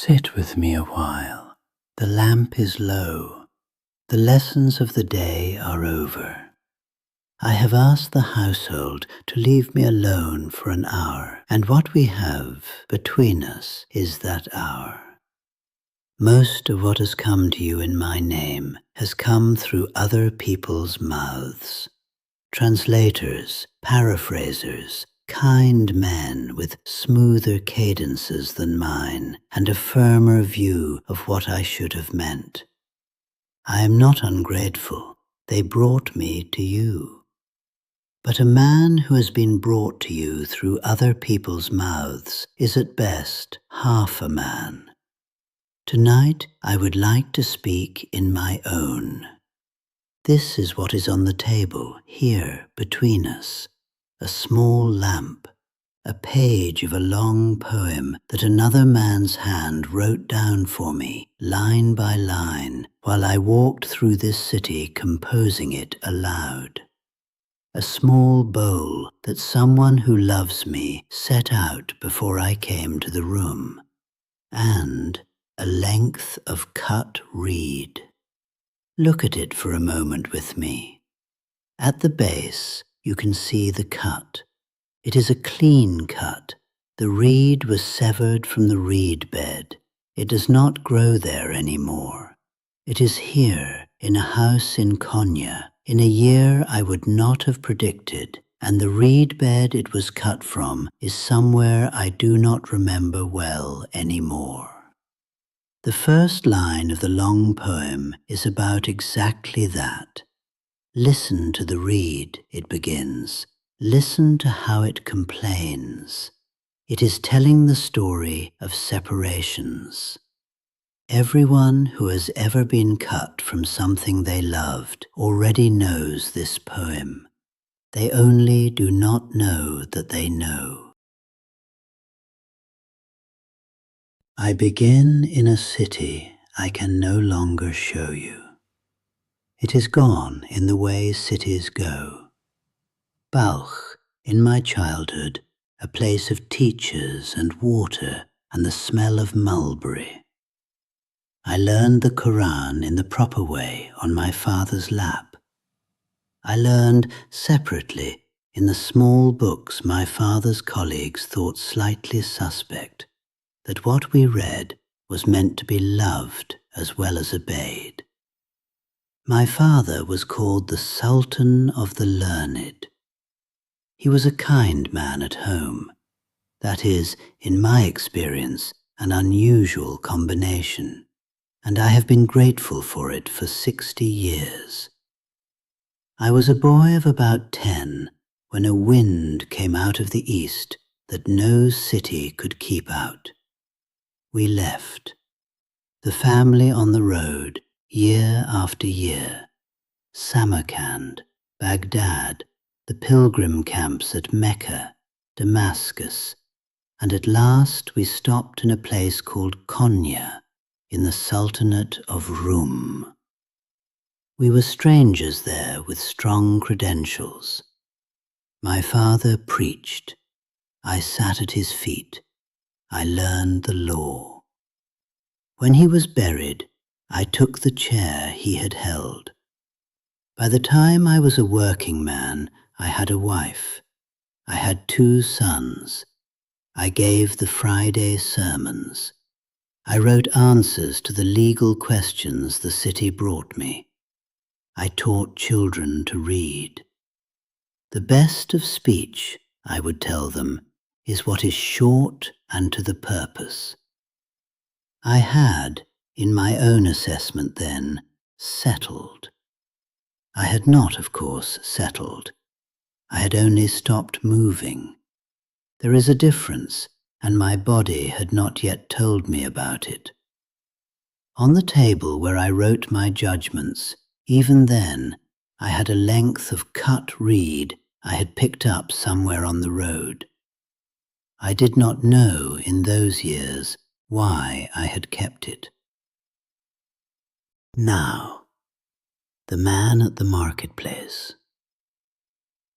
Sit with me a while. The lamp is low. The lessons of the day are over. I have asked the household to leave me alone for an hour, and what we have between us is that hour. Most of what has come to you in my name has come through other people's mouths. Translators, paraphrasers, kind men with smoother cadences than mine and a firmer view of what I should have meant. I am not ungrateful. They brought me to you. But a man who has been brought to you through other people's mouths is at best half a man. Tonight I would like to speak in my own. This is what is on the table here between us. A small lamp, a page of a long poem that another man's hand wrote down for me, line by line, while I walked through this city composing it aloud. A small bowl that someone who loves me set out before I came to the room, and a length of cut reed. Look at it for a moment with me. At the base, you can see the cut. It is a clean cut. The reed was severed from the reed bed. It does not grow there anymore. It is here, in a house in Konya, in a year I would not have predicted, and the reed bed it was cut from is somewhere I do not remember well anymore. The first line of the long poem is about exactly that. Listen to the reed, it begins. Listen to how it complains. It is telling the story of separations. Everyone who has ever been cut from something they loved already knows this poem. They only do not know that they know. I begin in a city I can no longer show you. It is gone in the way cities go. Balch, in my childhood, a place of teachers and water and the smell of mulberry. I learned the Quran in the proper way on my father's lap. I learned separately in the small books my father's colleagues thought slightly suspect, that what we read was meant to be loved as well as obeyed. My father was called the Sultan of the Learned. He was a kind man at home. That is, in my experience, an unusual combination, and I have been grateful for it for 60 years. I was a boy of about 10 when a wind came out of the east that no city could keep out. We left. The family on the road, year after year. Samarkand, Baghdad, the pilgrim camps at Mecca, Damascus, and at last we stopped in a place called Konya, in the Sultanate of Rum. We were strangers there with strong credentials. My father preached. I sat at his feet. I learned the law. When he was buried, I took the chair he had held. By the time I was a working man, I had a wife. I had 2 sons. I gave the Friday sermons. I wrote answers to the legal questions the city brought me. I taught children to read. The best of speech, I would tell them, is what is short and to the purpose. I had, in my own assessment then, settled. I had not, of course, settled. I had only stopped moving. There is a difference, and my body had not yet told me about it. On the table where I wrote my judgments, even then, I had a length of cut reed I had picked up somewhere on the road. I did not know in those years why I had kept it. Now, the man at the marketplace.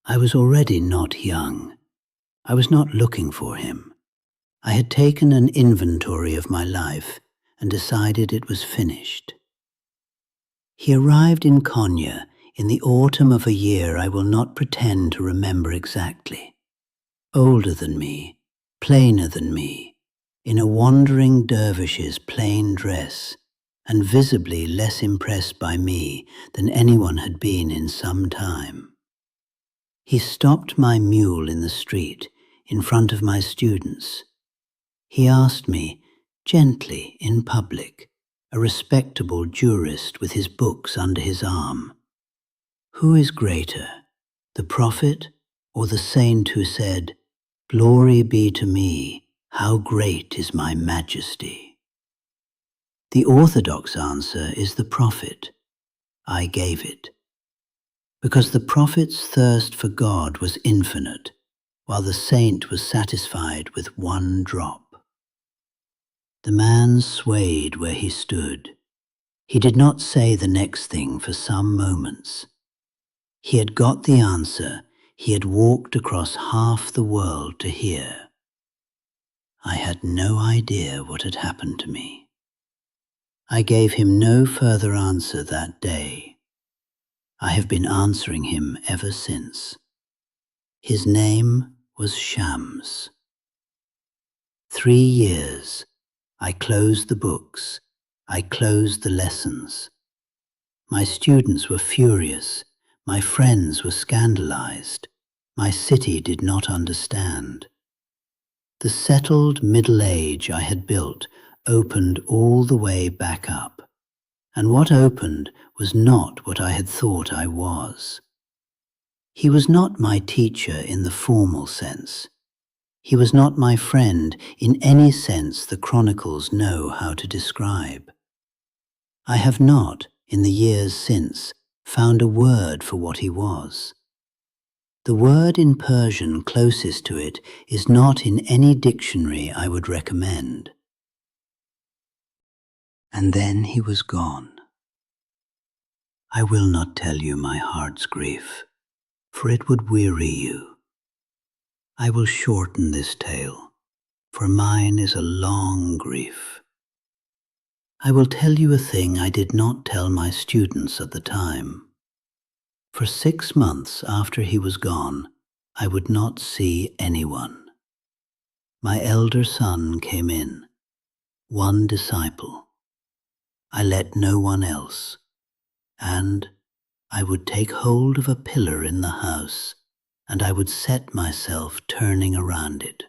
I was already not young. I was not looking for him. I had taken an inventory of my life and decided it was finished. He arrived in Konya in the autumn of a year I will not pretend to remember exactly. Older than me, plainer than me, in a wandering dervish's plain dress, and visibly less impressed by me than anyone had been in some time. He stopped my mule in the street, in front of my students. He asked me, gently in public, a respectable jurist with his books under his arm, who is greater, the prophet or the saint who said, "Glory be to me, how great is my majesty"? The orthodox answer is the prophet. I gave it. Because the prophet's thirst for God was infinite, while the saint was satisfied with one drop. The man swayed where he stood. He did not say the next thing for some moments. He had got the answer he had walked across half the world to hear. I had no idea what had happened to me. I gave him no further answer that day. I have been answering him ever since. His name was Shams. 3 years. I closed the books. I closed the lessons. My students were furious. My friends were scandalized. My city did not understand. The settled middle age I had built opened all the way back up, and what opened was not what I had thought I was. He was not my teacher in the formal sense. He was not my friend in any sense the chronicles know how to describe. I have not, in the years since, found a word for what he was. The word in Persian closest to it is not in any dictionary I would recommend. And then he was gone. I will not tell you my heart's grief, for it would weary you. I will shorten this tale, for mine is a long grief. I will tell you a thing I did not tell my students at the time. For 6 months after he was gone, I would not see anyone. My elder son came in, one disciple. I let no one else, and I would take hold of a pillar in the house, and I would set myself turning around it.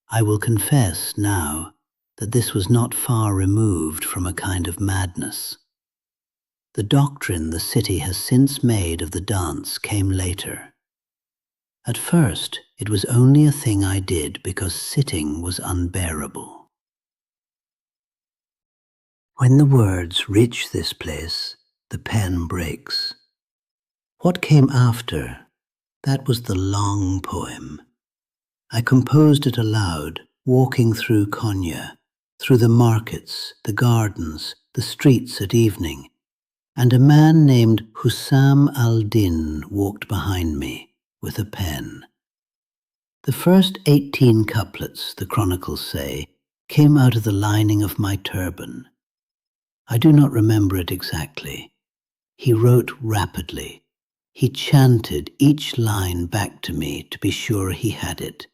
I will confess now that this was not far removed from a kind of madness. The doctrine the city has since made of the dance came later. At first, it was only a thing I did because sitting was unbearable. When the words reach this place, the pen breaks. What came after? That was the long poem. I composed it aloud, walking through Konya, through the markets, the gardens, the streets at evening, and a man named Hussam al-Din walked behind me with a pen. The first 18 couplets, the chronicles say, came out of the lining of my turban. I do not remember it exactly. He wrote rapidly. He chanted each line back to me to be sure he had it.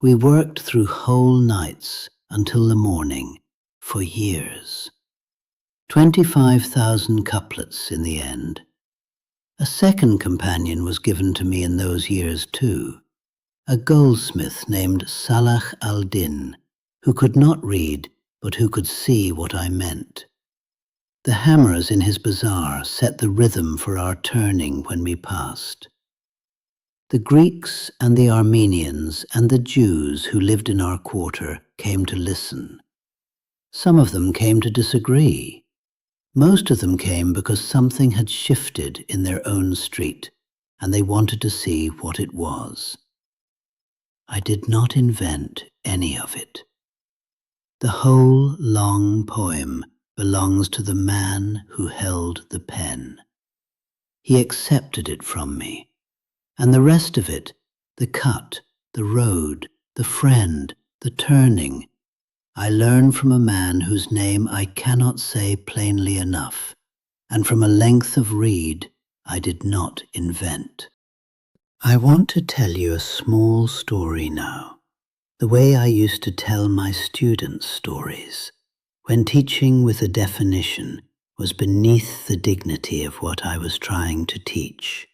We worked through whole nights until the morning, for years. 25,000 couplets in the end. A second companion was given to me in those years too, a goldsmith named Salah al-Din, who could not read but who could see what I meant. The hammers in his bazaar set the rhythm for our turning when we passed. The Greeks and the Armenians and the Jews who lived in our quarter came to listen. Some of them came to disagree. Most of them came because something had shifted in their own street, and they wanted to see what it was. I did not invent any of it. The whole long poem belongs to the man who held the pen. He accepted it from me, and the rest of it, the cut, the road, the friend, the turning, I learn from a man whose name I cannot say plainly enough, and from a length of reed I did not invent. I want to tell you a small story now, the way I used to tell my students stories, when teaching with a definition was beneath the dignity of what I was trying to teach.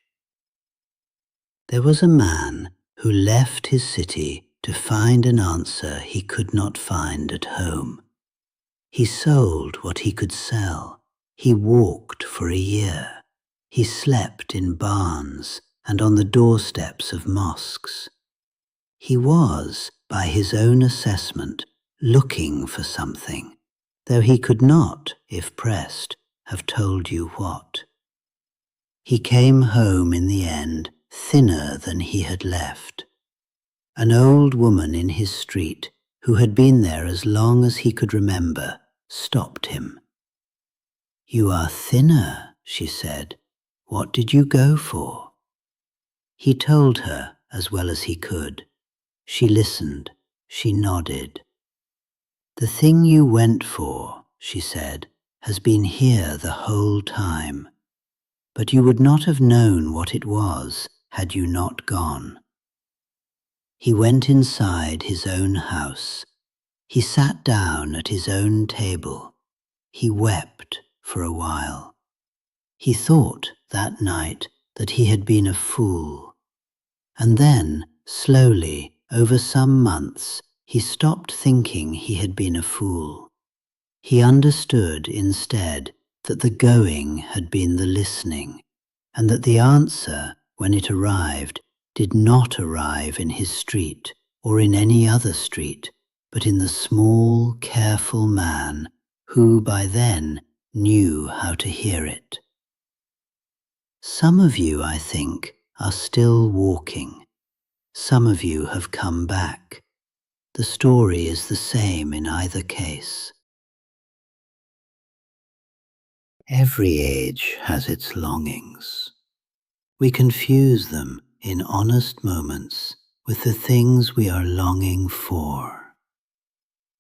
There was a man who left his city to find an answer he could not find at home. He sold what he could sell. He walked for a year. He slept in barns and on the doorsteps of mosques. He was, by his own assessment, looking for something, though he could not, if pressed, have told you what. He came home in the end thinner than he had left. An old woman in his street, who had been there as long as he could remember, stopped him. "You are thinner," she said. "What did you go for?" He told her as well as he could. She listened. She nodded. "The thing you went for," she said, "has been here the whole time. But you would not have known what it was had you not gone." He went inside his own house. He sat down at his own table. He wept for a while. He thought that night that he had been a fool. And then, slowly, over some months, he stopped thinking he had been a fool. He understood instead that the going had been the listening, and that the answer, when it arrived, did not arrive in his street or in any other street, but in the small, careful man who by then knew how to hear it. Some of you, I think, are still walking. Some of you have come back. The story is the same in either case. Every age has its longings. We confuse them in honest moments with the things we are longing for.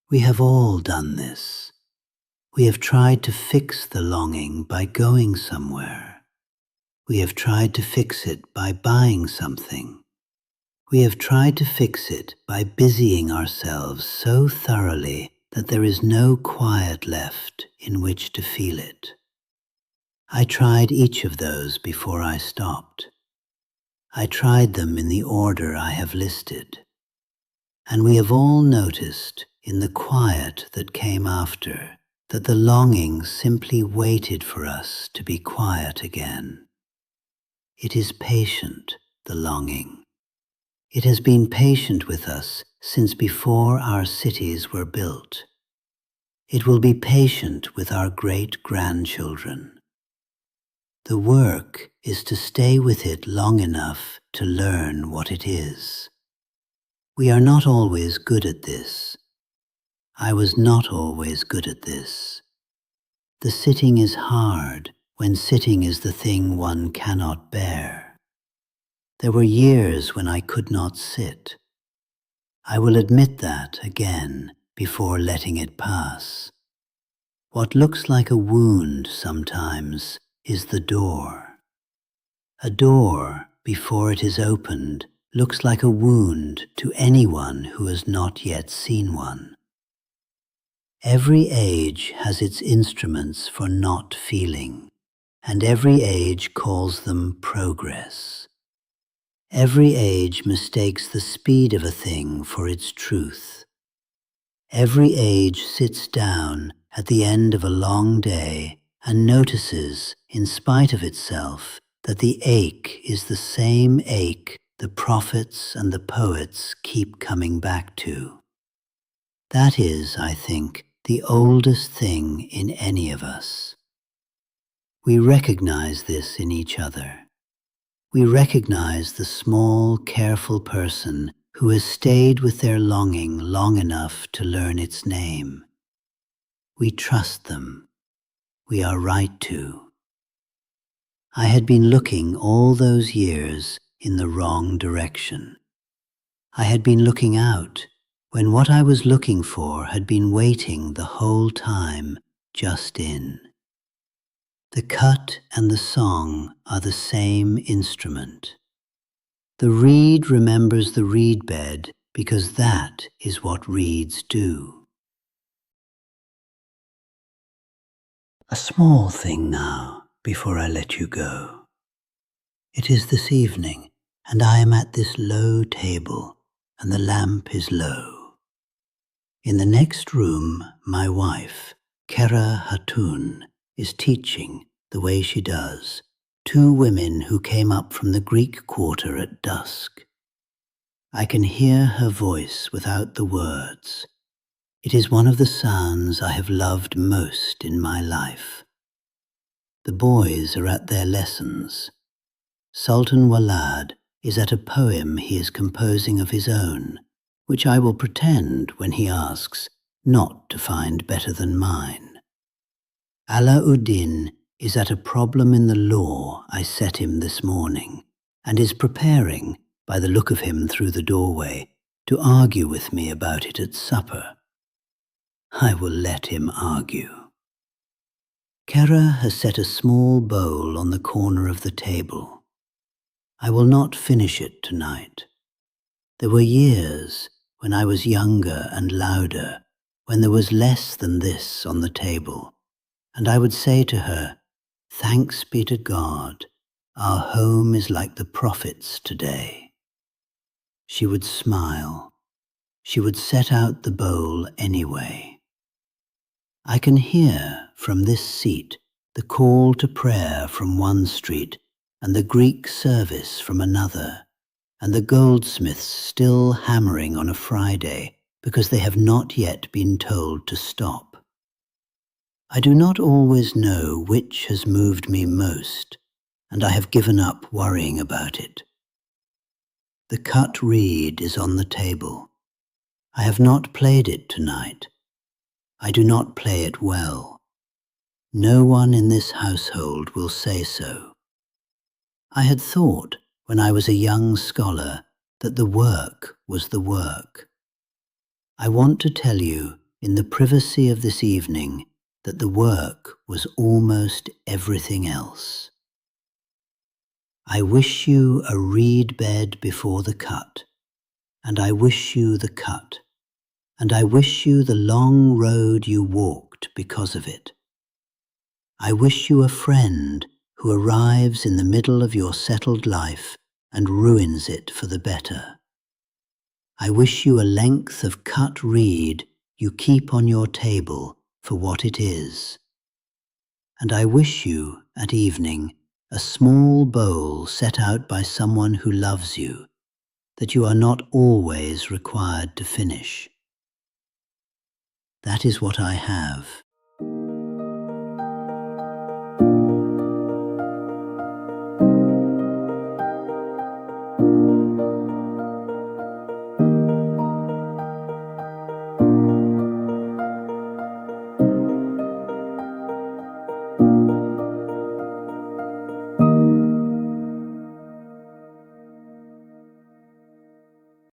We have all done this. We have tried to fix the longing by going somewhere. We have tried to fix it by buying something. We have tried to fix it by busying ourselves so thoroughly that there is no quiet left in which to feel it. I tried each of those before I stopped. I tried them in the order I have listed. And we have all noticed in the quiet that came after that the longing simply waited for us to be quiet again. It is patient, the longing. It has been patient with us since before our cities were built. It will be patient with our great-grandchildren. The work is to stay with it long enough to learn what it is. We are not always good at this. I was not always good at this. The sitting is hard when sitting is the thing one cannot bear. There were years when I could not sit. I will admit that again before letting it pass. What looks like a wound sometimes is the door. A door, before it is opened, looks like a wound to anyone who has not yet seen one. Every age has its instruments for not feeling, and every age calls them progress. Every age mistakes the speed of a thing for its truth. Every age sits down at the end of a long day and notices, in spite of itself, that the ache is the same ache the prophets and the poets keep coming back to. That is, I think, the oldest thing in any of us. We recognize this in each other. We recognize the small, careful person who has stayed with their longing long enough to learn its name. We trust them. We are right to. I had been looking all those years in the wrong direction. I had been looking out, when what I was looking for had been waiting the whole time just in. The cut and the song are the same instrument. The reed remembers the reed bed because that is what reeds do. A small thing now before I let you go. It is this evening, and I am at this low table, and the lamp is low. In the next room, my wife, Kera Hatun, is teaching, the way she does, 2 women who came up from the Greek quarter at dusk. I can hear her voice without the words. It is one of the sounds I have loved most in my life. The boys are at their lessons. Sultan Walad is at a poem he is composing of his own, which I will pretend, when he asks, not to find better than mine. Alauddin is at a problem in the law I set him this morning, and is preparing, by the look of him through the doorway, to argue with me about it at supper. I will let him argue. Kera has set a small bowl on the corner of the table. I will not finish it tonight. There were years, when I was younger and louder, when there was less than this on the table, and I would say to her, "Thanks be to God, our home is like the Prophet's today." She would smile. She would set out the bowl anyway. I can hear from this seat the call to prayer from one street, and the Greek service from another, and the goldsmiths still hammering on a Friday because they have not yet been told to stop. I do not always know which has moved me most, and I have given up worrying about it. The cut reed is on the table. I have not played it tonight. I do not play it well. No one in this household will say so. I had thought, when I was a young scholar, that the work was the work. I want to tell you, in the privacy of this evening, that the work was almost everything else. I wish you a reed bed before the cut, and I wish you the cut, and I wish you the long road you walked because of it. I wish you a friend who arrives in the middle of your settled life and ruins it for the better. I wish you a length of cut reed you keep on your table for what it is. And I wish you, at evening, a small bowl set out by someone who loves you, that you are not always required to finish. That is what I have.